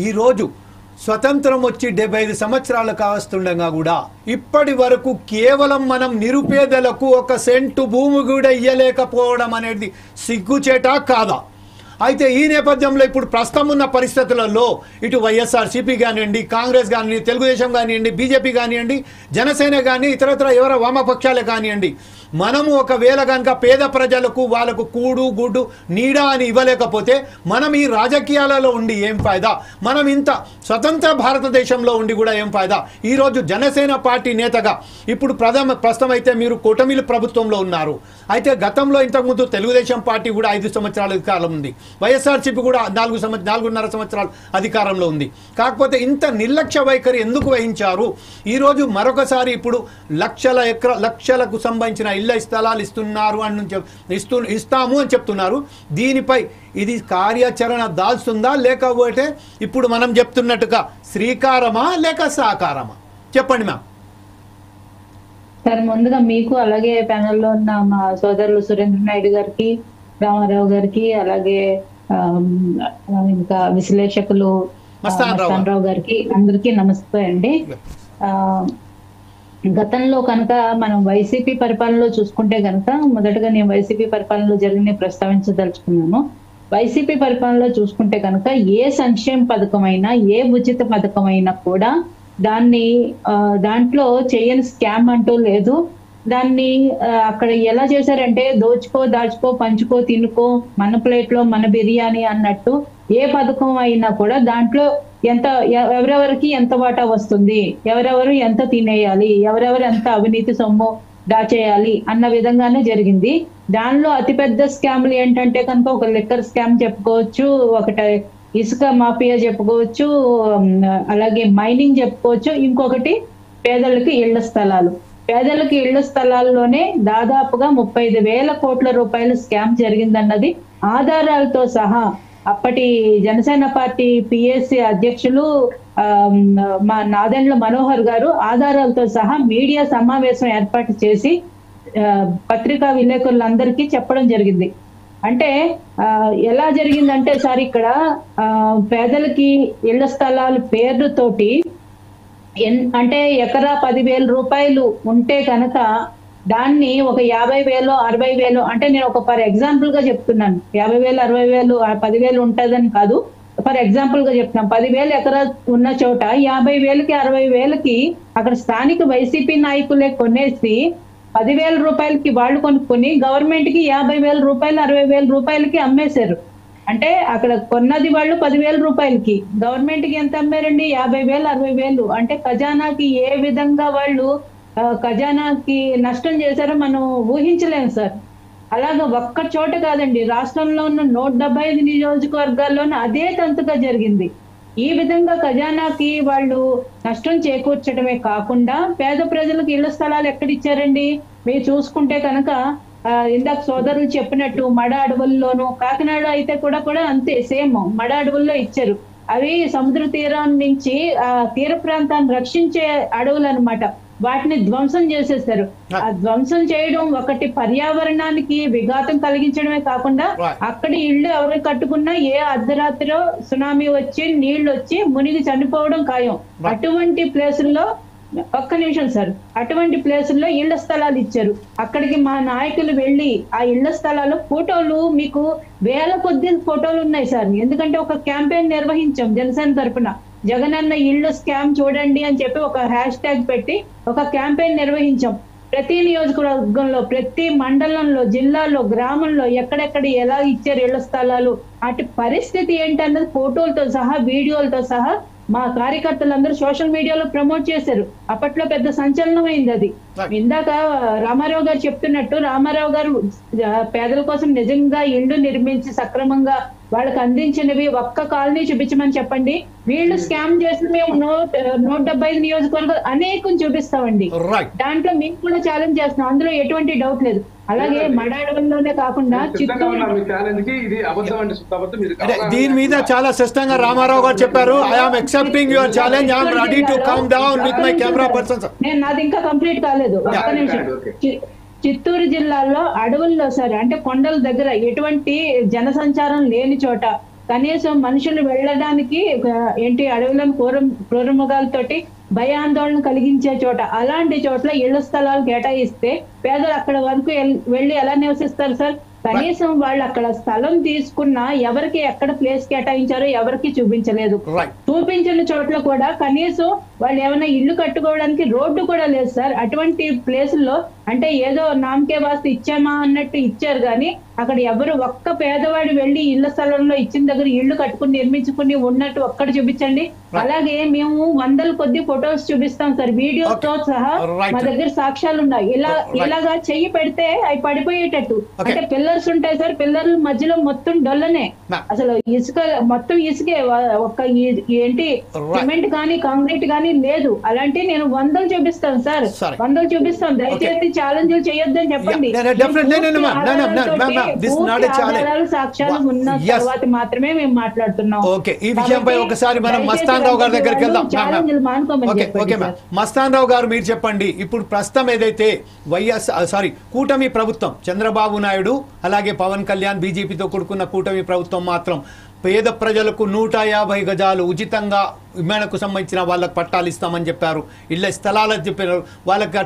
ఈరోజు స్వతంత్రం వచ్చి 75 సంవత్సరాలు కావస్తుండగా కూడా ఇప్పటి వరకు కేవలం మనం నిరుపేదలకు ఒక సెంటు భూమి కూడా ఇయ్యలేకపోవడం అనేది సిగ్గుచేటా కాదా? అయితే ఈ నేపథ్యంలో ఇప్పుడు ప్రస్తుతం ఉన్న పరిస్థితులలో ఇటు వైఎస్ఆర్సీపీ కానివ్వండి, కాంగ్రెస్ కానివ్వండి, తెలుగుదేశం కానివ్వండి, బీజేపీ కానివ్వండి, జనసేన కానీ ఇతరత్ర ఎవరో వామపక్షాలే కానివ్వండి, మనము ఒకవేళ కనుక పేద ప్రజలకు వాళ్ళకు కూడు గుడ్డు నీడ అని ఇవ్వలేకపోతే మనం ఈ రాజకీయాలలో ఉండి ఏం ఫాయిదా? మనం ఇంత స్వతంత్ర భారతదేశంలో ఉండి కూడా ఏం ఫాయిదా? ఈరోజు జనసేన పార్టీ నేతగా ఇప్పుడు ప్రస్తుతం అయితే మీరు కూటమిల ప్రభుత్వంలో ఉన్నారు. అయితే గతంలో ఇంతకుముందు తెలుగుదేశం పార్టీ కూడా 5 సంవత్సరాల అధికారం ఉంది, వైఎస్ఆర్సీపీ కూడా 4.5 సంవత్సరాలు అధికారంలో ఉంది. కాకపోతే ఇంత నిర్లక్ష్య వైఖరి ఎందుకు వహించారు? ఈరోజు మరొకసారి ఇప్పుడు లక్షలకు సంబంధించిన ఇళ్ల స్థలాలు ఇస్తున్నారు ఇస్తాము అని చెప్తున్నారు. దీనిపై ఇది కార్యాచరణ దాల్స్తుందా, లేకపోతే ఇప్పుడు మనం చెప్తున్నట్టుగా శ్రీకారమా లేక సాకారమా? చెప్పండి మ్యామ్. సార్, ముందుగా మీకు అలాగే ప్యానెల్లో ఉన్న మా సోదరులు సురేంద్ర నాయుడు గారికి, రామారావు గారికి, అలాగే ఇంకా విశ్లేషకులు మస్తానరావు గారికి అందరికీ నమస్తే అండి. గతంలో కనుక మనం వైసీపీ పరిపాలనలో చూసుకుంటే కనుక మొదటగా నేను వైసీపీ పరిపాలనలో జరిగిన ప్రస్తావించదలుచుకున్నాను. వైసీపీ పరిపాలనలో చూసుకుంటే కనుక ఏ సంక్షేమ పథకమైనా, ఏ ఉచిత పథకమైనా కూడా దాంట్లో చేయని స్కామ్ అంటూ లేదు. దాన్ని అక్కడ ఎలా చేశారంటే దోచుకో దాచుకో పంచుకో తినుకో, మన ప్లేట్లో మన బిర్యానీ అన్నట్టు ఏ పథకం అయినా కూడా దాంట్లో ఎవరెవరికి ఎంత వాటా వస్తుంది, ఎవరెవరు ఎంత తినేయాలి, ఎవరెవరు ఎంత అవినీతి సొమ్ము దాచేయాలి అన్న విధంగానే జరిగింది. దానిలో అతిపెద్ద స్కామ్లు ఏంటంటే కనుక ఒక లిక్కర్ స్కామ్ చెప్పుకోవచ్చు, ఒకటి ఇసుక మాఫియా చెప్పుకోవచ్చు, అలాగే మైనింగ్ చెప్పుకోవచ్చు, ఇంకొకటి పేదలకి ఇళ్ల స్థలాలు. పేదలకి ఇళ్ల స్థలాల్లోనే దాదాపుగా 35,000 కోట్ల రూపాయల స్కామ్ జరిగిందన్నది ఆధారాలతో సహా అప్పటి జనసేన పార్టీ పిఎస్సి అధ్యక్షులు మా నాదెండ్ల మనోహర్ గారు ఆధారాలతో సహా మీడియా సమావేశం ఏర్పాటు చేసి పత్రికా విలేకరులందరికీ చెప్పడం జరిగింది. అంటే ఎలా జరిగిందంటే సార్, ఇక్కడ పేదలకి ఇళ్ల స్థలాలు పేర్లతోటి అంటే ఎకరా 10,000 రూపాయలు ఉంటే కనుక దాన్ని ఒక 50,000 60,000, అంటే నేను ఒక ఫర్ ఎగ్జాంపుల్ గా చెప్తున్నాను, 50,000 60,000 10,000 ఉంటుందని కాదు, ఫర్ ఎగ్జాంపుల్ గా చెప్తున్నాను. 10,000 ఎకరా ఉన్న చోట 50,000కి 60,000కి అక్కడ స్థానిక వైసీపీ నాయకులే కొనేసి 10,000 రూపాయలకి వాళ్ళు కొనుక్కొని గవర్నమెంట్ కి 50,000 రూపాయలు 60,000 రూపాయలకి అమ్మేశారు. అంటే అక్కడ కొన్నది వాళ్ళు 10,000 రూపాయలకి, గవర్నమెంట్ కి ఎంత అమ్మారండి? 50,000 60,000. అంటే ఖజానాకి ఏ విధంగా వాళ్ళు ఖజానాకి నష్టం చేశారో మనం ఊహించలేము సార్. అలాగా ఒక్క చోట కాదండి, రాష్ట్రంలో ఉన్న 175 నియోజకవర్గాల్లోనూ అదే తంతుగా జరిగింది. ఈ విధంగా ఖజానాకి వాళ్ళు నష్టం చేకూర్చడమే కాకుండా పేద ప్రజలకు ఇళ్ల స్థలాలు ఎక్కడిచ్చారండి? మీరు చూసుకుంటే కనుక ఇందాక సోదరులు చెప్పినట్టు మడ అడవుల్లోనూ, కాకినాడ అయితే కూడా అంతే సేమ్ మడ అడవుల్లో ఇచ్చారు. అవి సముద్ర తీరం నుంచి తీర ప్రాంతాన్ని రక్షించే అడవులు అనమాట. వాటిని ధ్వంసం చేసేస్తారు. ఆ ధ్వంసం చేయడం ఒకటి పర్యావరణానికి విఘాతం కలిగించడమే కాకుండా అక్కడి ఇళ్ళు ఎవరు కట్టుకున్నా ఏ అర్ధరాత్రిలో సునామీ వచ్చి నీళ్లు వచ్చి మునిగి చనిపోవడం ఖాయం. అటువంటి ప్లేసుల్లో ఒక్క నిమిషం సార్, అటువంటి ప్లేసుల్లో ఇళ్ల స్థలాలు ఇచ్చారు. అక్కడికి మా నాయకులు వెళ్ళి ఆ ఇళ్ల స్థలాలు ఫోటోలు మీకు వేల కొద్ది ఫోటోలు ఉన్నాయి సార్. ఎందుకంటే ఒక క్యాంపెయిన్ నిర్వహించాం జనసేన తరఫున, జగనన్న ఇళ్ల స్కామ్ చూడండి అని చెప్పి ఒక హ్యాష్ ట్యాగ్ పెట్టి ఒక క్యాంపెయిన్ నిర్వహించాం. ప్రతి నియోజకవర్గంలో, ప్రతి మండలంలో, జిల్లాలో, గ్రామంలో ఎక్కడెక్కడ ఎలా ఇచ్చారు ఇళ్ల స్థలాలు, అటు పరిస్థితి ఏంటన్నది ఫోటోలతో సహా వీడియోలతో సహా మా కార్యకర్తలందరూ సోషల్ మీడియాలో ప్రమోట్ చేశారు. అప్పట్లో పెద్ద సంచలనం అయింది అది. ఇందాక రామారావు గారు చెప్తున్నట్టు, రామారావు గారు పేదల కోసం నిజంగా ఇళ్లు నిర్మించి సక్రమంగా వాళ్ళకి అందించినవి ఒక్క కాలనీ చూపించమని చెప్పండి. వీళ్ళు స్కామ్ చేసి మేము 175 నియోజకవర్గాలు అనేకం చూపిస్తామండి. దాంట్లో మేము కూడా ఛాలెంజ్ చేస్తున్నాం, అందులో ఎటువంటి డౌట్ లేదు. అలాగే మడాడవల్లోనే కాకుండా దీని మీద చాలా స్పష్టంగా రామారావు గారు చెప్పారు. I'm accepting your challenge, I'm ready to come down with my camera persons. నేను నాది ఇంకా కంప్లీట్ కాలేదు, ఒక్క నిమిషం. చిత్తూరు జిల్లాలో అడవుల్లో సార్, అంటే కొండల దగ్గర ఎటువంటి జనసంచారం లేని చోట కనీసం మనుషులు వెళ్ళడానికి ఏంటి అడవులను క్రూరమృగాలతోటి భయాందోళన కలిగించే చోట, అలాంటి చోట్ల ఇళ్ల స్థలాలు కేటాయిస్తే పేదలు అక్కడ వరకు వెళ్ళి ఎలా నివసిస్తారు సార్? కనీసం వాళ్ళు అక్కడ స్థలం తీసుకున్నా ఎవరికి ఎక్కడ ప్లేస్ కేటాయించారో ఎవరికి చూపించలేదు. చూపించిన చోట్ల కూడా కనీసం వాళ్ళు ఏమైనా ఇల్లు కట్టుకోవడానికి రోడ్డు కూడా లేదు సార్. అటువంటి ప్లేసుల్లో అంటే ఏదో నామకే వాస్తు ఇచ్చామా అన్నట్టు ఇచ్చారు, కానీ అక్కడ ఎవరు ఒక్క పేదవాడు వెళ్ళి ఇళ్ల స్థలంలో ఇచ్చిన దగ్గర ఇళ్లు కట్టుకుని నిర్మించుకుని ఉన్నట్టు ఒక్కటి చూపించండి. అలాగే మేము వందల కొద్ది ఫొటోస్ చూపిస్తాం సార్, వీడియోతో సహా మా దగ్గర సాక్ష్యాలు ఉన్నాయి. ఇలాగా చెయ్యి పెడితే అవి పడిపోయేటట్టు, అంటే పిల్లర్స్ ఉంటాయి సార్, పిల్లర్ల మధ్యలో మొత్తం డొల్లనే, అసలు ఇసుక మొత్తం ఇసుకే, ఒక్క ఏంటి సిమెంట్ కానీ కాంక్రీట్ కానీ లేదు. అలాంటి నేను వందలు చూపిస్తాను సార్, వందలు చూపిస్తాను. దయచేసి ఛాలెంజ్ చేయొద్దని చెప్పండి. సాక్ష్యాలు ఉన్న తర్వాత మాత్రమే మేము మాట్లాడుతున్నాం. ఈ విషయంపై ఒకసారి మనం మస్తాన్ రావు గారి దగ్గరికి వెళ్దాం. మస్తాన్ రావు గారు, మీరు చెప్పండి, ఇప్పుడు ప్రస్తుతం ఏదైతే కూటమి ప్రభుత్వం, చంద్రబాబు నాయుడు అలాగే పవన్ కళ్యాణ్ బీజేపీతో కూడుకున్న కూటమి ప్రభుత్వం మాత్రం పేద ప్రజలకు 150 గజాలు ఉచితంగా విమానకు సంబంధించిన వాళ్ళకి పట్టాలు ఇస్తామని చెప్పారు, ఇళ్ల స్థలాలకు చెప్పారు, వాళ్ళకి